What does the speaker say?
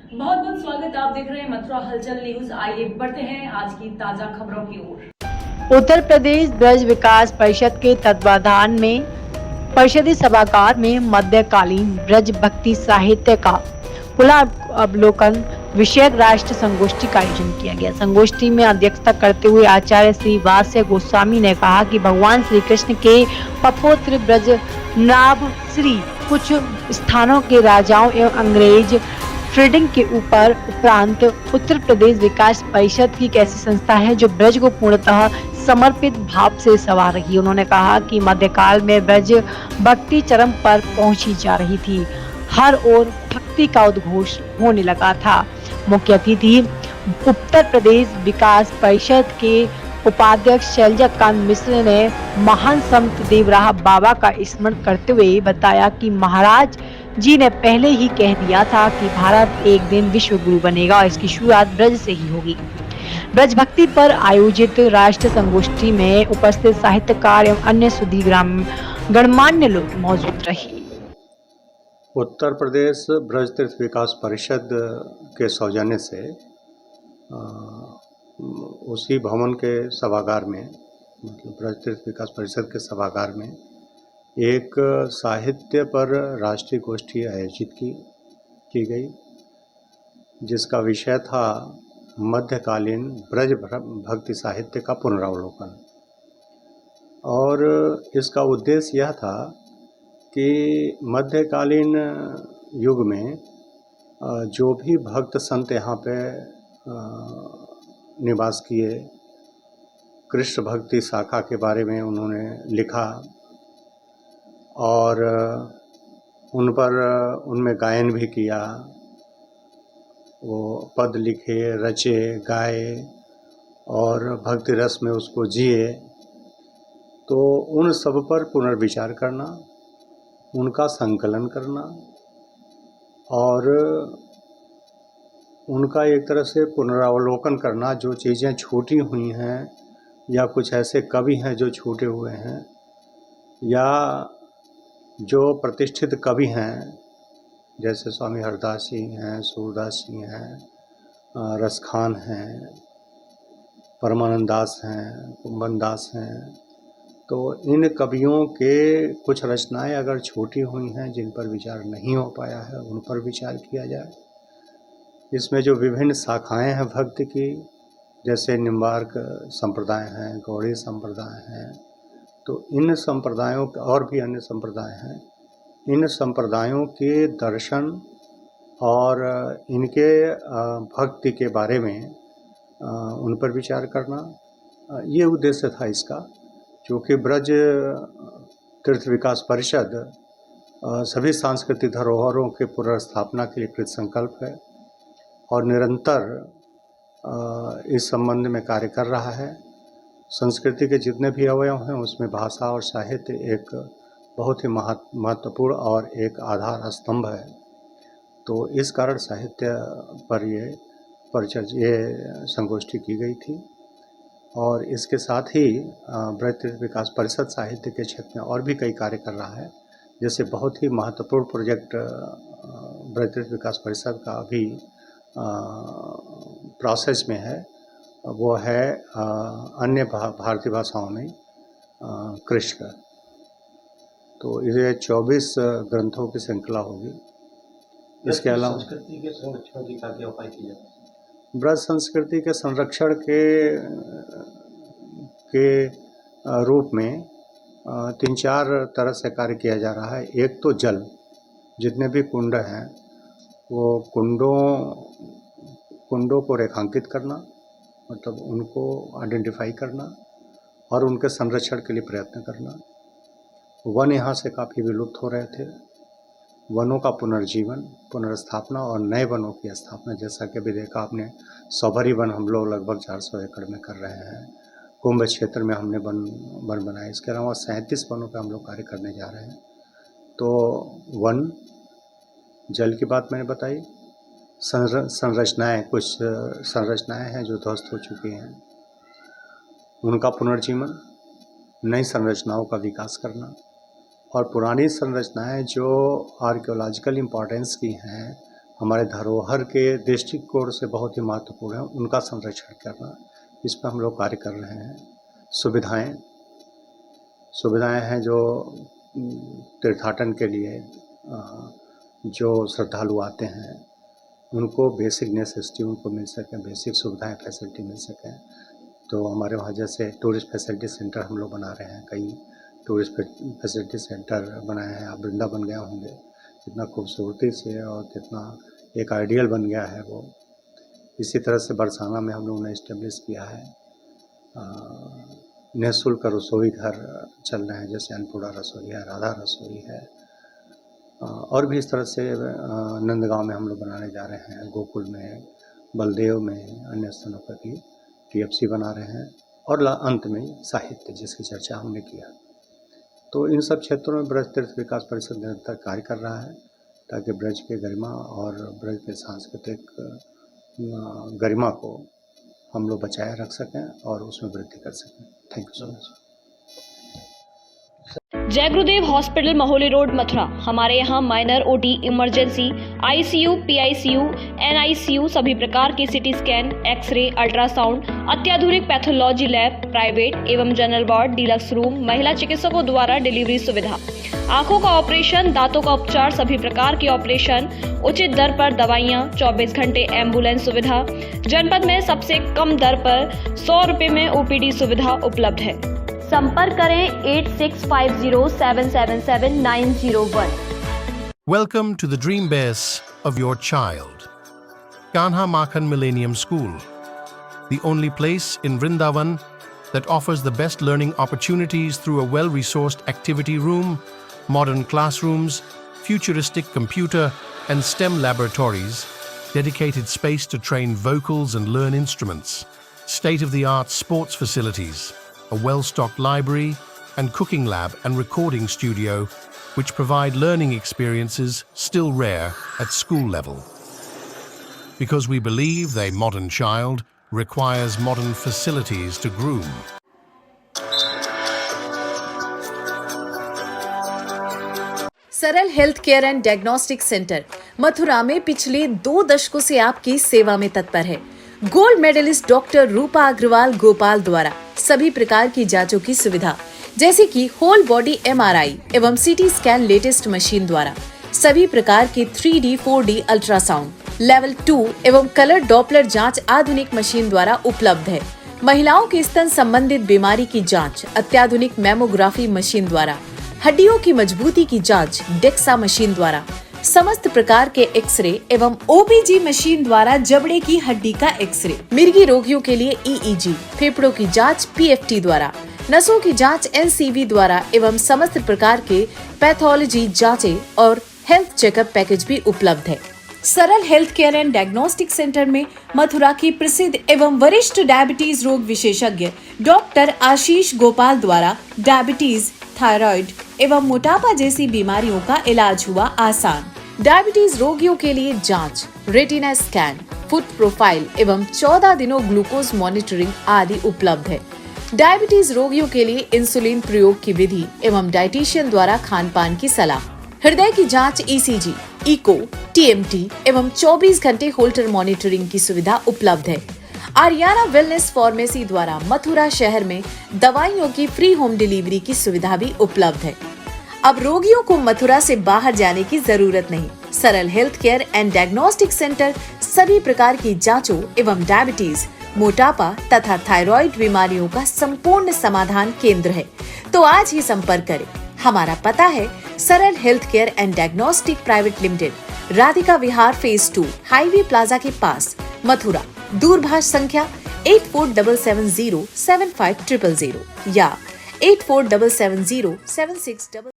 बहुत बहुत स्वागत। आप देख रहे हैं मथुरा हलचल न्यूज। आइए बढ़ते हैं आज की ताजा खबरों की ओर। उत्तर प्रदेश ब्रज विकास परिषद के तत्वाधान में परिषदीय सभागार में मध्यकालीन ब्रज भक्ति साहित्य का पुनरावलोकन विषयक राष्ट्र संगोष्ठी का आयोजन किया गया। संगोष्ठी में अध्यक्षता करते हुए आचार्य श्री वास्य गोस्वामी ने कहा कि भगवान श्री कृष्ण के पपुत्र ब्रज नाभ श्री कुछ स्थानों के राजाओं एवं अंग्रेज ट्रेडिंग के ऊपर उपरांत उत्तर प्रदेश विकास परिषद की एक ऐसी संस्था है जो ब्रज को पूर्णतः समर्पित भाव से सवार रही। उन्होंने कहा कि मध्यकाल में ब्रज भक्ति चरम पर पहुंची जा रही थी, हर ओर भक्ति का उद्घोष होने लगा था। मुख्य अतिथि उत्तर प्रदेश विकास परिषद के उपाध्यक्ष शैलजाकांत मिश्र ने महान संत देवराह बाबा का स्मरण करते हुए बताया कि महाराज जी ने पहले ही कह दिया था कि भारत एक दिन विश्व गुरु बनेगा और इसकी शुरुआत ब्रज से ही होगी। ब्रज भक्ति पर आयोजित राष्ट्र संगोष्ठी में उपस्थित साहित्यकार एवं अन्य सुधी गणमान्य लोग मौजूद रहे। उत्तर प्रदेश ब्रज तीर्थ विकास परिषद के सौजन्य से उसी भवन के सभागार में, मतलब ब्रज तीर्थ विकास परिषद के सभागार में एक साहित्य पर राष्ट्रीय गोष्ठी आयोजित की गई, जिसका विषय था मध्यकालीन ब्रज भक्ति साहित्य का पुनरावलोकन। और इसका उद्देश्य यह था कि मध्यकालीन युग में जो भी भक्त संत यहाँ पे निवास किए, कृष्ण भक्ति शाखा के बारे में उन्होंने लिखा और उनमें गायन भी किया, वो पद लिखे, रचे, गाए और भक्ति रस में उसको जिए। तो उन सब पर पुनर्विचार करना, उनका संकलन करना और उनका एक तरह से पुनरावलोकन करना, जो चीज़ें छूटी हुई हैं या कुछ ऐसे कवि हैं जो छूटे हुए हैं या जो प्रतिष्ठित कवि हैं, जैसे स्वामी हरदास जी हैं, सूरदास जी हैं, रसखान हैं, परमानंद दास हैं, कुंभन दास हैं, तो इन कवियों के कुछ रचनाएं अगर छूटी हुई हैं जिन पर विचार नहीं हो पाया है, उन पर विचार किया जाए। इसमें जो विभिन्न शाखाएं हैं भक्ति की, जैसे निम्बार्क संप्रदाय हैं, गौड़ी संप्रदाय हैं, तो इन संप्रदायों और भी अन्य संप्रदाय हैं, इन संप्रदायों के दर्शन और इनके भक्ति के बारे में उन पर विचार करना, ये उद्देश्य था इसका। क्योंकि ब्रज तीर्थ विकास परिषद सभी सांस्कृतिक धरोहरों के पुनर्स्थापना के लिए कृत संकल्प है और निरंतर इस संबंध में कार्य कर रहा है। संस्कृति के जितने भी अवयव हैं उसमें भाषा और साहित्य एक बहुत ही महत्वपूर्ण और एक आधार स्तंभ है। तो इस कारण साहित्य पर ये संगोष्ठी की गई थी। और इसके साथ ही ब्रज तीर्थ विकास परिषद साहित्य के क्षेत्र में और भी कई कार्य कर रहा है। जैसे बहुत ही महत्वपूर्ण प्रोजेक्ट ब्रज तीर्थ विकास परिषद का अभी प्रोसेस में है, वो है अन्य भारतीय भाषाओं में कृष्ण। तो ये 24 ग्रंथों की श्रृंखला होगी। इसके अलावा संस्कृति के संरक्षण की क्या उपाय किए जाते हैं? ब्रज संस्कृति के संरक्षण के रूप में 3-4 तरह से कार्य किया जा रहा है। एक तो जल, जितने भी कुंड हैं वो कुंडों को रेखांकित करना, मतलब उनको आइडेंटिफाई करना और उनके संरक्षण के लिए प्रयत्न करना। वन यहाँ से काफ़ी विलुप्त हो रहे थे, वनों का पुनर्जीवन, पुनर्स्थापना और नए वनों की स्थापना। जैसा कि अभी देखा आपने, सौभरी वन हम लोग लगभग 400 एकड़ में कर रहे हैं। कुंभ क्षेत्र में हमने वन बनाए। इसके अलावा 37 वनों पर हम लोग कार्य करने जा रहे हैं। तो वन, जल की बात मैंने बताई, संरचनाएं, कुछ संरचनाएं हैं जो ध्वस्त हो चुकी हैं, उनका पुनर्जीवन, नई संरचनाओं का विकास करना और पुरानी संरचनाएं जो आर्कियोलॉजिकल इम्पोर्टेंस की हैं, हमारे धरोहर के दृष्टिकोण से बहुत ही महत्वपूर्ण है, उनका संरक्षण करना, इस पर हम लोग कार्य कर रहे हैं। सुविधाएं हैं जो तीर्थाटन के लिए जो श्रद्धालु आते हैं उनको बेसिक नेसेसिटी उनको मिल सके, बेसिक सुविधाएं फैसिलिटी मिल सकें। तो हमारे वहाँ जैसे टूरिस्ट फैसिलिटी सेंटर हम लोग बना रहे हैं, कई टूरिस्ट फैसिलिटी सेंटर बनाए हैं। आप वृंदावन गए होंगे, कितना खूबसूरती से और कितना एक आइडियल बन गया है वो। इसी तरह से बरसाना में हम लोगों ने इस्टेब्लिश किया है निःशुल्क रसोई घर चल रहे हैं, जैसे अन्नपूर्णा रसोई है, राधा रसोई है, और भी इस तरह से नंदगांव में हम लोग बनाने जा रहे हैं, गोकुल में, बलदेव में, अन्य स्थानों पर भी TFC बना रहे हैं। और अंत में साहित्य जिसकी चर्चा हमने किया। तो इन सब क्षेत्रों में ब्रज तीर्थ विकास परिषद निरंतर कार्य कर रहा है ताकि ब्रज के गरिमा और ब्रज के सांस्कृतिक गरिमा को हम लोग बचाए रख सकें और उसमें वृद्धि कर सकें। Thank you so much. जय गुरुदेव हॉस्पिटल महोली रोड मथुरा। हमारे यहाँ minor OT, emergency, ICU, PICU, NICU, सभी प्रकार के CT स्कैन, एक्सरे, अल्ट्रासाउंड, अत्याधुनिक पैथोलॉजी लैब, प्राइवेट एवं जनरल वार्ड, डिलक्स रूम, महिला चिकित्सकों द्वारा डिलीवरी सुविधा, आंखों का ऑपरेशन, दांतों का उपचार, सभी प्रकार के ऑपरेशन, उचित दर पर दवाइयाँ, 24 घंटे एम्बुलेंस सुविधा। जनपद में सबसे कम दर पर 100 रुपए में OPD सुविधा उपलब्ध है। संपर्क करें 8650777901। Welcome to the dream base of your child. Kanha Makhan Millennium School, the only place in Vrindavan that offers the best learning opportunities through a well-resourced activity room, modern classrooms, futuristic computer and STEM laboratories, dedicated space to train vocals and learn instruments, state-of-the-art sports facilities, a well-stocked library and cooking lab and recording studio, which provide learning experiences still rare at school level. Because we believe a modern child requires modern facilities to groom. सरल health care and diagnostic centre Mathura में पिछले 2 दशकों से आपकी सेवा में तत्पर है। गोल्ड मेडलिस्ट डॉक्टर रूपा अग्रवाल गोपाल द्वारा सभी प्रकार की जांचों की सुविधा, जैसे कि होल बॉडी MRI एवं CT स्कैन लेटेस्ट मशीन द्वारा, सभी प्रकार के 3D 4D अल्ट्रासाउंड, लेवल 2 एवं कलर डॉपलर जांच आधुनिक मशीन द्वारा उपलब्ध है। महिलाओं के स्तन संबंधित बीमारी की जांच अत्याधुनिक मैमोग्राफी मशीन द्वारा, हड्डियों की मजबूती की जांच डेक्सा मशीन द्वारा, समस्त प्रकार के एक्सरे एवं OBG मशीन द्वारा जबड़े की हड्डी का एक्सरे, मिर्गी रोगियों के लिए EEG, फेफड़ों की जांच PFT द्वारा, नसों की जांच NCV द्वारा एवं समस्त प्रकार के पैथोलॉजी जांचें और हेल्थ चेकअप पैकेज भी उपलब्ध है। सरल health care and diagnostic centre में मथुरा की प्रसिद्ध एवं वरिष्ठ डायबिटीज रोग विशेषज्ञ डॉक्टर आशीष गोपाल द्वारा डायबिटीज, थायराइड एवं मोटापा जैसी बीमारियों का इलाज हुआ आसान। डायबिटीज रोगियों के लिए जांच, रेटिना स्कैन, फुट प्रोफाइल एवं 14 दिनों ग्लूकोज मॉनिटरिंग आदि उपलब्ध है। डायबिटीज रोगियों के लिए इंसुलिन प्रयोग की विधि एवं डाइटिशियन द्वारा खान पान की सलाह, हृदय की जांच ECG, इको, TMT एवं 24 घंटे होल्टर मॉनिटरिंग की सुविधा उपलब्ध है। आर्याना वेलनेस फार्मेसी द्वारा मथुरा शहर में दवाइयों की फ्री होम डिलीवरी की सुविधा भी उपलब्ध है। अब रोगियों को मथुरा से बाहर जाने की जरूरत नहीं। सरल health care and diagnostic centre सभी प्रकार की जांचों एवं डायबिटीज, मोटापा तथा थायराइड बीमारियों का संपूर्ण समाधान केंद्र है। तो आज ही संपर्क करें। हमारा पता है सरल health care and diagnostic private limited, Radhika Vihar phase 2, highway plaza के पास, मथुरा। दूरभाष संख्या 8477075000 या 8477076000।